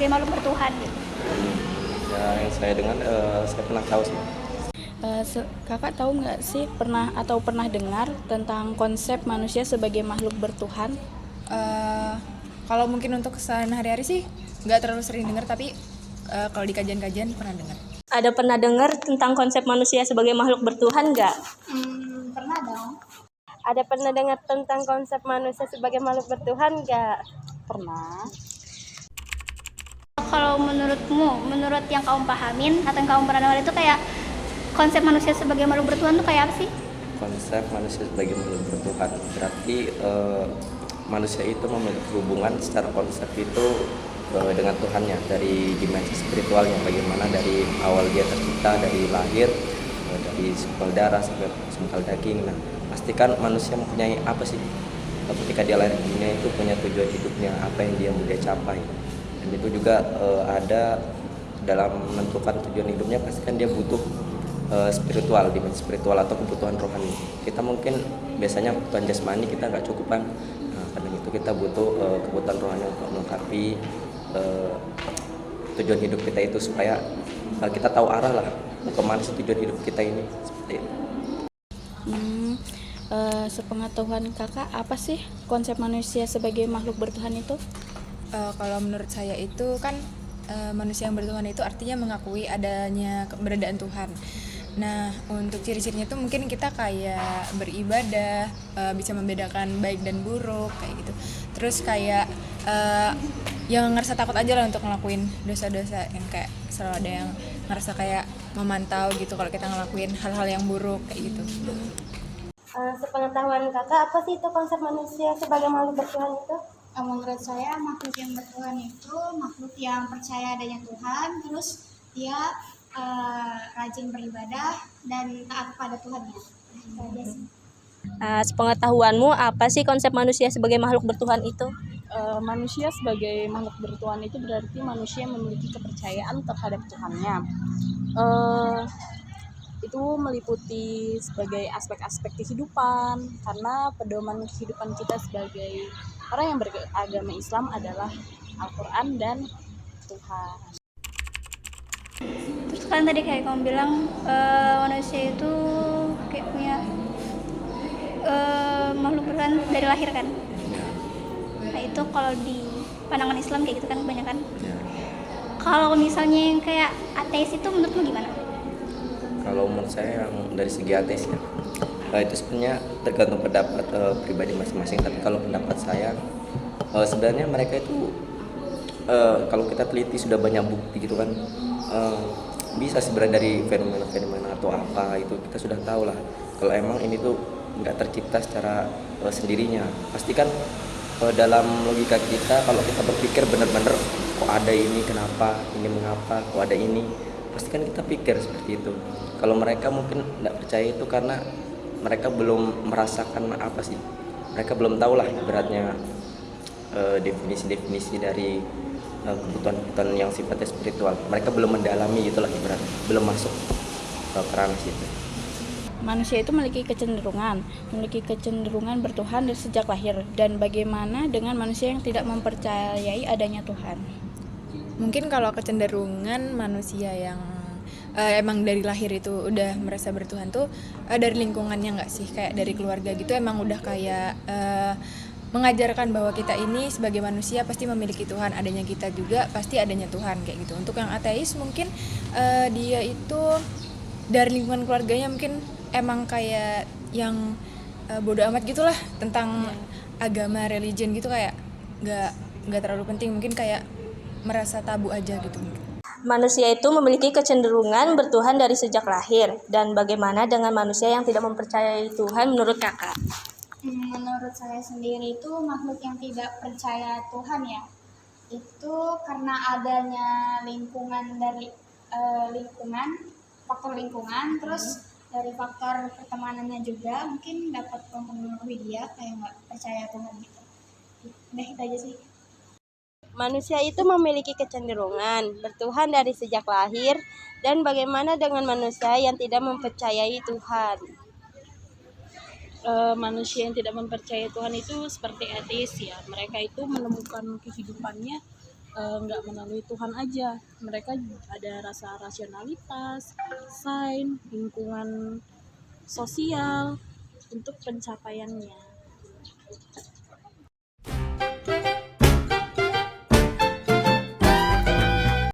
sebagai makhluk bertuhan gitu. Ya, yang saya dengar, saya pernah tahu sih. Kakak tahu nggak sih pernah dengar tentang konsep manusia sebagai makhluk bertuhan? Eh, Kalau mungkin untuk kesalahan hari-hari sih nggak terlalu sering dengar, tapi kalau di kajian-kajian pernah dengar. Ada pernah dengar tentang konsep manusia sebagai makhluk bertuhan nggak? Pernah dong. Ada pernah dengar tentang konsep manusia sebagai makhluk bertuhan nggak? Pernah. Kalau menurut yang kamu pahamin atau yang kamu pernah dengar itu kayak konsep manusia sebagai makhluk bertuhan tuh kayak apa sih? Konsep manusia sebagai makhluk bertuhan berarti manusia itu memiliki hubungan secara konsep itu dengan Tuhannya dari dimensi spiritualnya, bagaimana dari awal dia tercipta, dari lahir, dari sempel darah sampai sempel daging. Nah, pastikan manusia mempunyai apa sih ketika dia lahir di dunia, itu punya tujuan hidupnya, apa yang dia mau dia capai. Dan itu juga ada dalam menentukan tujuan hidupnya, pastikan dia butuh spiritual, dimensi spiritual atau kebutuhan rohani. Kita mungkin biasanya kebutuhan jasmani kita nggak cukup kan, nah, karena itu kita butuh kebutuhan rohani untuk melengkapi tujuan hidup kita itu, supaya kita tahu arah lah kemana sih tujuan hidup kita ini, seperti itu. Sepengetahuan kakak, apa sih konsep manusia sebagai makhluk bertuhan itu? Kalau menurut saya itu kan manusia yang bertuhan itu artinya mengakui adanya keberadaan Tuhan. Nah, untuk ciri-cirinya tuh mungkin kita kayak beribadah, bisa membedakan baik dan buruk kayak gitu. Terus kayak yang ngerasa takut aja lah untuk ngelakuin dosa-dosa, yang kayak selalu ada yang ngerasa kayak memantau gitu kalau kita ngelakuin hal-hal yang buruk kayak gitu. Sepengetahuan kakak, apa sih itu konsep manusia sebagai makhluk bertuhan itu? Menurut saya makhluk yang bertuhan itu makhluk yang percaya adanya Tuhan, terus dia rajin beribadah dan taat kepada Tuhannya. Itu aja sih. Sepengetahuanmu, apa sih konsep manusia sebagai makhluk bertuhan itu? Manusia sebagai makhluk bertuhan itu berarti manusia yang memiliki kepercayaan terhadap Tuhannya. Itu meliputi sebagai aspek-aspek kehidupan, karena pedoman kehidupan kita sebagai orang yang beragama Islam adalah Al-Quran dan Tuhan. Terus kan tadi kayak kamu bilang manusia itu kayak punya makhluk bertuhan dari lahir kan. Nah itu kalau di pandangan Islam kayak gitu kan kebanyakan. Kalau misalnya yang kayak ateis itu menurutmu gimana? Kalau menurut saya yang dari segi ateis ya, itu sebenarnya tergantung pendapat pribadi masing-masing. Tapi kalau pendapat saya, sebenarnya mereka itu kalau kita teliti sudah banyak bukti gitu kan, bisa sebenarnya dari fenomena-fenomena atau apa itu kita sudah tahu lah kalau emang ini tuh nggak tercipta secara sendirinya. Pastikan dalam logika kita, kalau kita berpikir benar-benar kok ada ini, kenapa ini, mengapa kok ada ini, pastikan kita pikir seperti itu. Kalau mereka mungkin tidak percaya itu karena mereka belum merasakan apa sih, mereka belum tahu lah beratnya definisi-definisi dari kebutuhan-kebutuhan yang sifatnya spiritual. Mereka belum mendalami itulah, ibarat belum masuk ke ranah situ. Manusia itu memiliki kecenderungan bertuhan dari sejak lahir. Dan bagaimana dengan manusia yang tidak mempercayai adanya Tuhan? Mungkin kalau kecenderungan manusia yang emang dari lahir itu udah merasa bertuhan tuh dari lingkungannya nggak sih, kayak dari keluarga gitu, emang udah kayak mengajarkan bahwa kita ini sebagai manusia pasti memiliki Tuhan, adanya kita juga pasti adanya Tuhan kayak gitu. Untuk yang ateis mungkin dia itu dari lingkungan keluarganya mungkin emang kayak yang bodo amat gitulah tentang agama, religion gitu, kayak nggak terlalu penting, mungkin kayak merasa tabu aja gitu. Manusia itu memiliki kecenderungan bertuhan dari sejak lahir. Dan bagaimana dengan manusia yang tidak mempercayai Tuhan menurut kakak? Menurut saya sendiri itu makhluk yang tidak percaya Tuhan ya, itu karena adanya lingkungan dari faktor lingkungan, terus dari faktor pertemanannya juga mungkin dapat mempengaruhi dia kayak nggak percaya Tuhan gitu. Udah itu aja sih. Manusia itu memiliki kecenderungan bertuhan dari sejak lahir. Dan bagaimana dengan manusia yang tidak mempercayai Tuhan? Manusia yang tidak mempercayai Tuhan itu seperti ateis ya. Mereka itu menemukan kehidupannya nggak melalui Tuhan aja, mereka ada rasa rasionalitas, sains, lingkungan sosial untuk pencapaiannya.